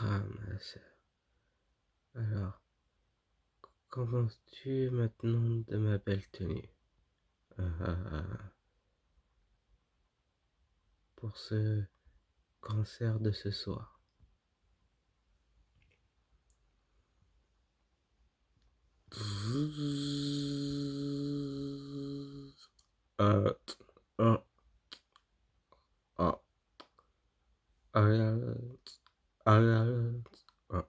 Ah, ma sœur. Alors, qu'en penses-tu maintenant de ma belle tenue? Pour ce concert de ce soir. Euh, oh, oh, euh, oh,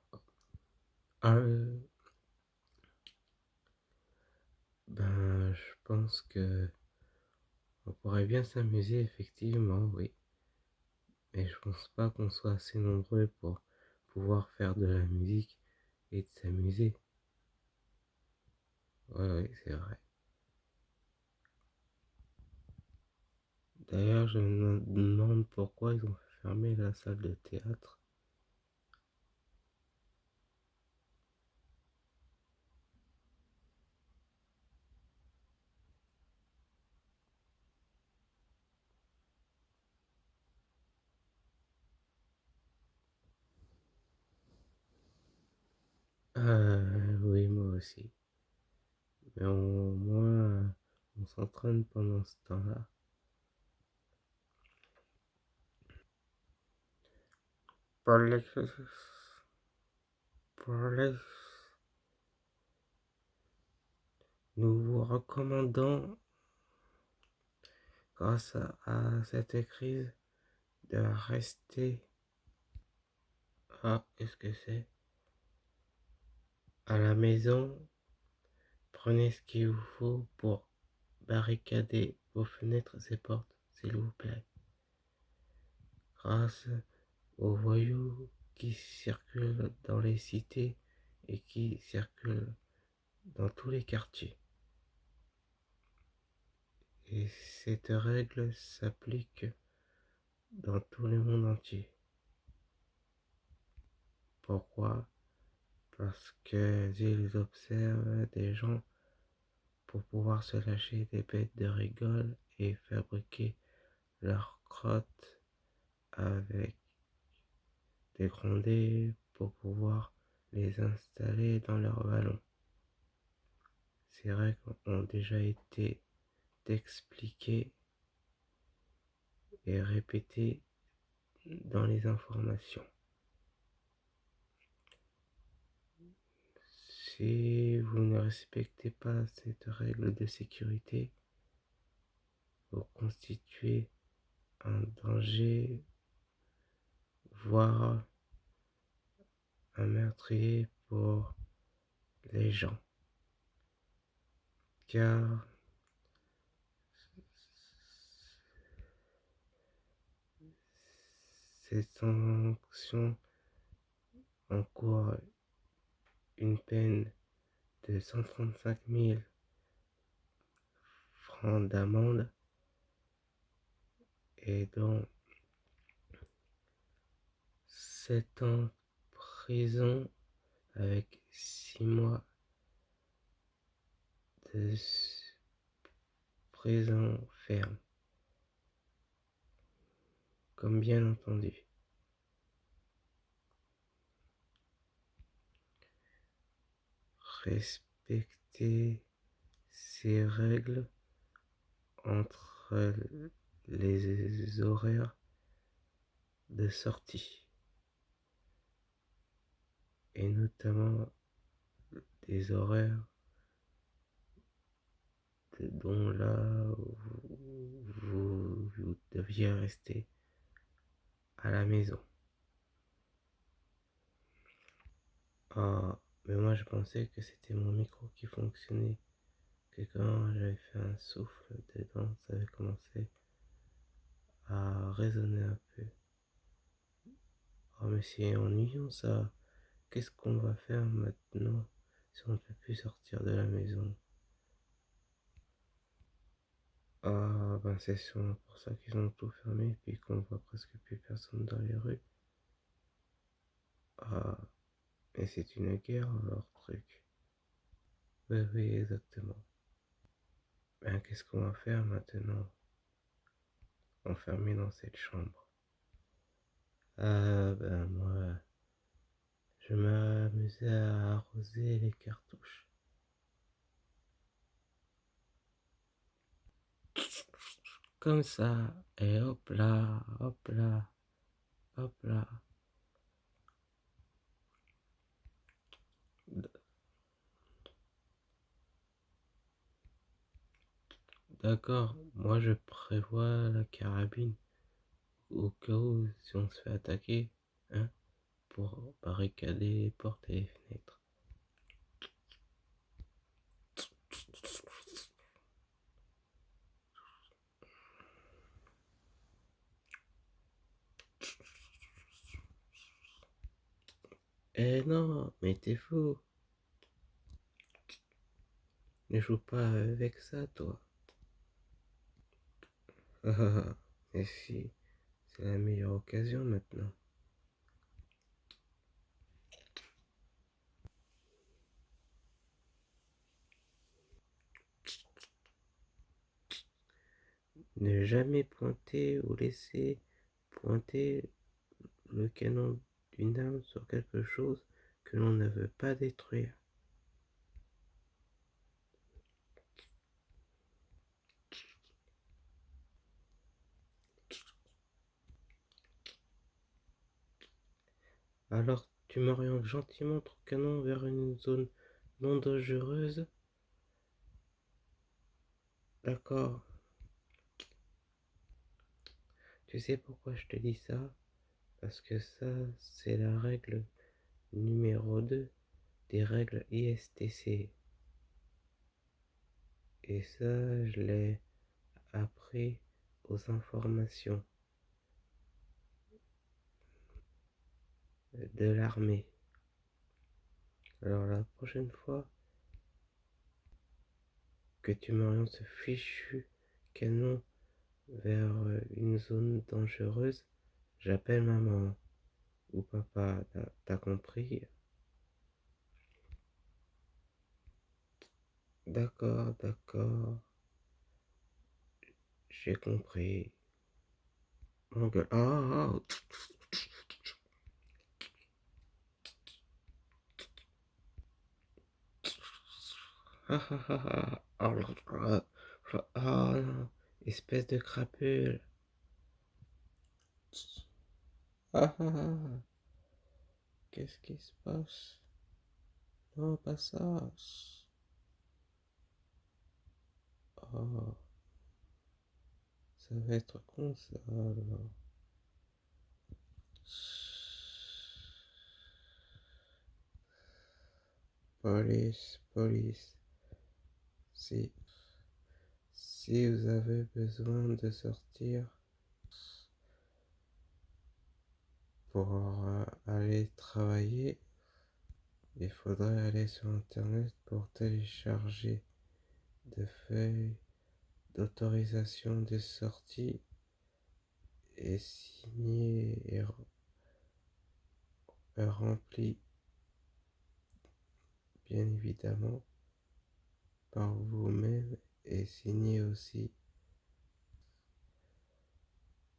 Ben, je pense que on pourrait bien s'amuser, effectivement, oui. Mais je pense pas qu'on soit assez nombreux pour pouvoir faire de la musique et de s'amuser. Ouais, oui, c'est vrai. D'ailleurs, je me demande pourquoi ils ont fermé la salle de théâtre. Oui, moi aussi. Mais au moins, on s'entraîne pendant ce temps-là. Pour les, pour les, nous vous recommandons, grâce à cette crise, de rester qu'est-ce que c'est? À la maison. Prenez ce qu'il vous faut pour barricader vos fenêtres et portes, s'il vous plaît. Grâce aux voyous qui circulent dans les cités et qui circulent dans tous les quartiers. Et cette règle s'applique dans tout le monde entier. Pourquoi? Parce qu'ils observent des gens pour pouvoir se lâcher des bêtes de rigole et fabriquer leur crotte avec des grondées pour pouvoir les installer dans leur vallon. Ces règles ont déjà été expliquées et répétées dans les informations. Si vous ne respectez pas cette règle de sécurité, vous constituez un danger, voire un meurtrier pour les gens. Car ces sanctions encourent une peine de 135 000 francs d'amende et dont 7 ans de prison avec 6 mois de prison ferme, comme bien entendu. Respecter ces règles entre les horaires de sortie et notamment des horaires dont là vous deviez rester à la maison. Mais moi je pensais que c'était mon micro qui fonctionnait, que quand j'avais fait un souffle dedans, ça avait commencé à résonner un peu. Oh mais c'est ennuyant ça. Qu'est-ce qu'on va faire maintenant si on ne peut plus sortir de la maison? Ben c'est sûrement pour ça qu'ils ont tout fermé puis qu'on voit presque plus personne dans les rues. Ah, et c'est une guerre leur truc. Oui, oui, exactement. Ben qu'est-ce qu'on va faire maintenant? Enfermé dans cette chambre. Ben moi, Je m'amusais à arroser les cartouches. Comme ça, et hop là, hop là, hop là. D'accord, moi je prévois la carabine au cas où si on se fait attaquer, hein, pour barricader les portes et les fenêtres. Eh non, mais t'es fou. Ne joue pas avec ça, toi. Mais si, c'est la meilleure occasion maintenant. Ne jamais pointer ou laisser pointer le canon d'une arme sur quelque chose que l'on ne veut pas détruire. Alors tu m'orientes gentiment ton canon vers une zone non dangereuse. D'accord. Tu sais pourquoi je te dis ça? Parce que ça, c'est la règle numéro 2 des règles ISTC. Et ça, je l'ai appris aux informations de l'armée. Alors la prochaine fois que tu m'orientes ce fichu canon vers une zone dangereuse, j'appelle maman ou papa. T'as compris? D'accord, d'accord, j'ai compris. Mon gueule. Ah, ah, ah, ah, ah, ah, ah, ah, ah, ah, non, espèce de crapule. Ah, ah, ah, qu'est-ce qui se passe? Non, pas ça. Oh, ça va être con ça. Alors. Police, police. Si, si vous avez besoin de sortir pour aller travailler, il faudrait aller sur internet pour télécharger des feuilles d'autorisation de sortie et signer et rempli bien évidemment par vous-même et signé aussi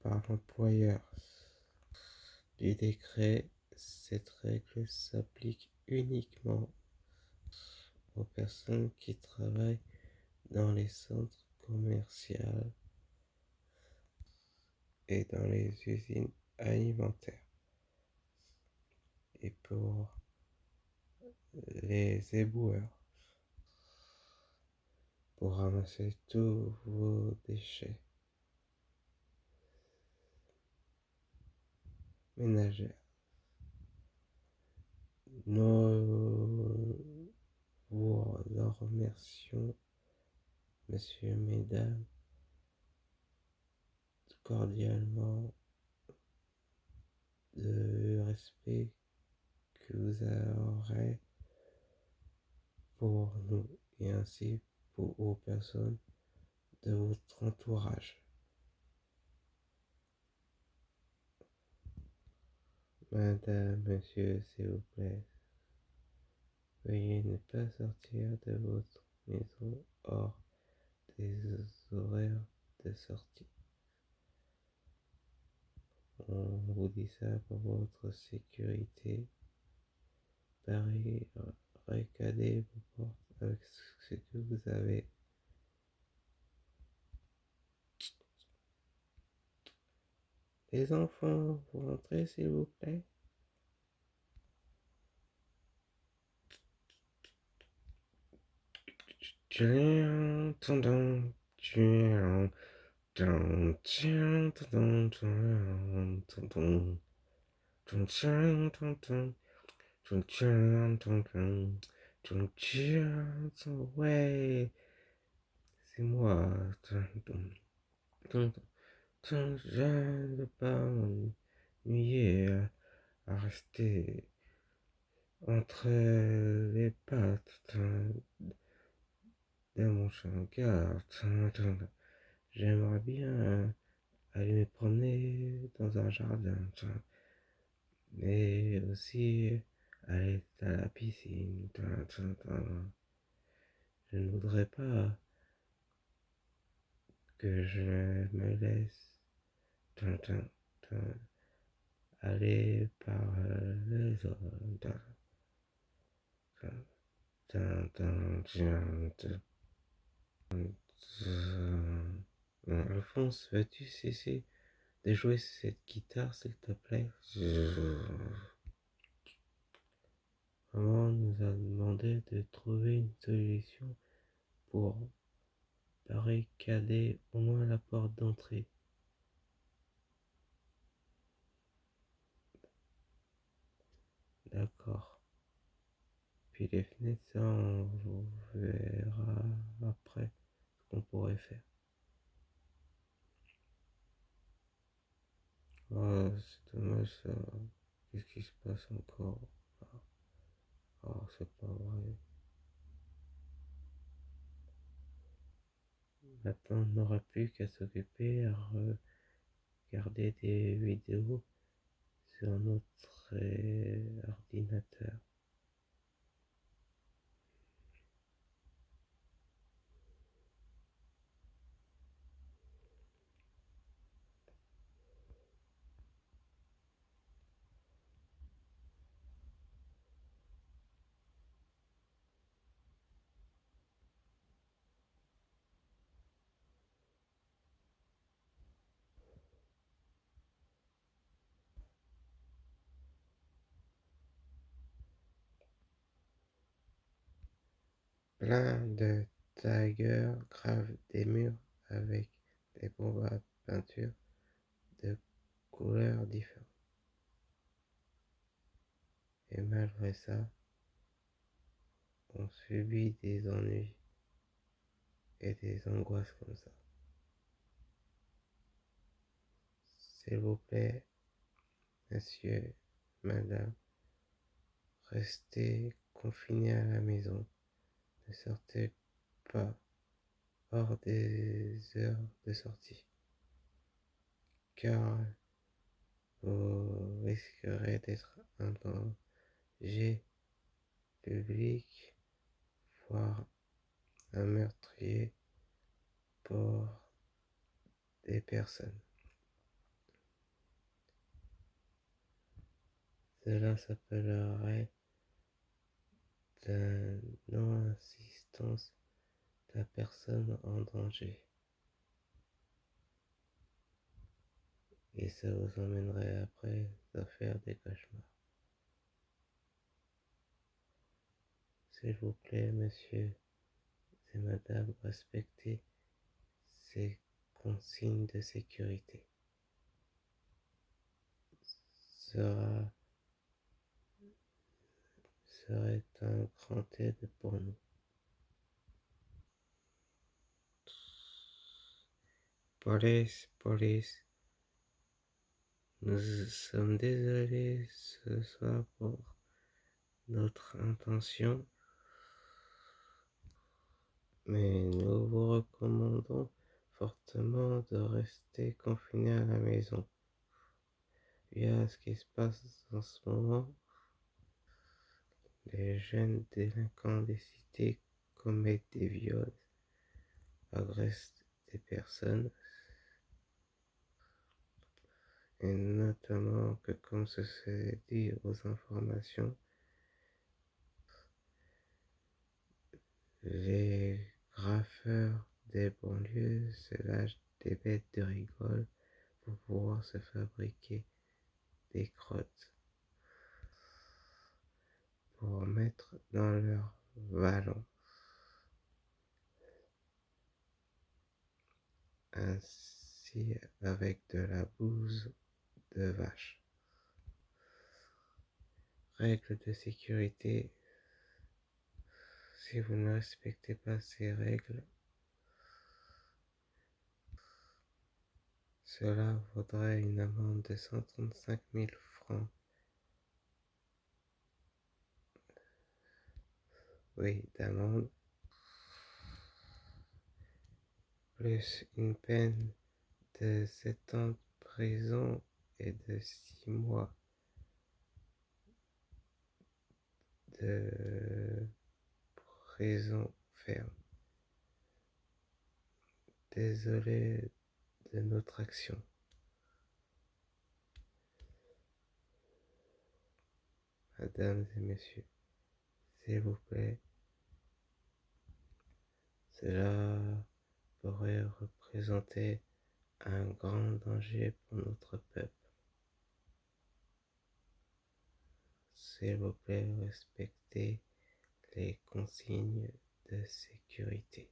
par l'employeur. Du décret, cette règle s'applique uniquement aux personnes qui travaillent dans les centres commerciaux et dans les usines alimentaires. Et pour les éboueurs, pour ramasser tous vos déchets ménagers. Nous vous remercions, messieurs, mesdames, cordialement de respect que vous aurez pour nous et ainsi pour aux personnes de votre entourage. Madame, monsieur, s'il vous plaît, veuillez ne pas sortir de votre maison hors des horaires de sortie. On vous dit ça pour votre sécurité barricader vos portes avec ce que vous avez. Les enfants, vous rentrez s'il vous plaît. Ouais, c'est moi. Je ne veux pas m'ennuyer à rester entre les pattes de mon chien-garde. J'aimerais bien aller me promener dans un jardin, mais aussi aller à la piscine. Je ne voudrais pas que je me laisse aller par les autres. Alphonse, veux-tu cesser de jouer cette guitare, s'il te plaît? Maman nous a demandé de trouver une solution pour barricader au moins la porte d'entrée. D'accord. Puis les fenêtres, ça, on verra après ce qu'on pourrait faire. Ah, c'est dommage ça. Qu'est-ce qui se passe encore? Ah, c'est pas vrai. Maintenant, on n'aura plus qu'à s'occuper à regarder des vidéos sur notre ordinateur. Plein de taggers gravent des murs avec des bombes à peinture de couleurs différentes. Et malgré ça, on subit des ennuis et des angoisses comme ça. S'il vous plaît, monsieur, madame, restez confinés à la maison. Ne sortez pas hors des heures de sortie, car vous risquerez d'être un danger public, voire un meurtrier pour des personnes. Cela s'appellerait de non-assistance de la personne en danger. Et ça vous emmènerait après à faire des cauchemars. S'il vous plaît, monsieur et madame, respectez ces consignes de sécurité. Sera, serait un grand aide pour nous. Police, nous sommes désolés ce soir pour notre intention, mais nous vous recommandons fortement de rester confiné à la maison. Via ce qui se passe en ce moment, les jeunes délinquants des cités commettent des viols, agressent des personnes, et notamment que comme se dit aux informations, Les graffeurs des banlieues se lâchent des bêtes de rigole pour pouvoir se fabriquer des crottes pour mettre dans leur vallon, ainsi avec de la bouse de vache. Règles de sécurité. Si vous ne respectez pas ces règles, cela vaudrait une amende de 135 000 francs. Oui, d'amende, plus une peine de 7 ans de prison et de 6 mois de prison ferme. Désolé de notre action. Mesdames et messieurs, s'il vous plaît, cela pourrait représenter un grand danger pour notre peuple. S'il vous plaît, respectez les consignes de sécurité.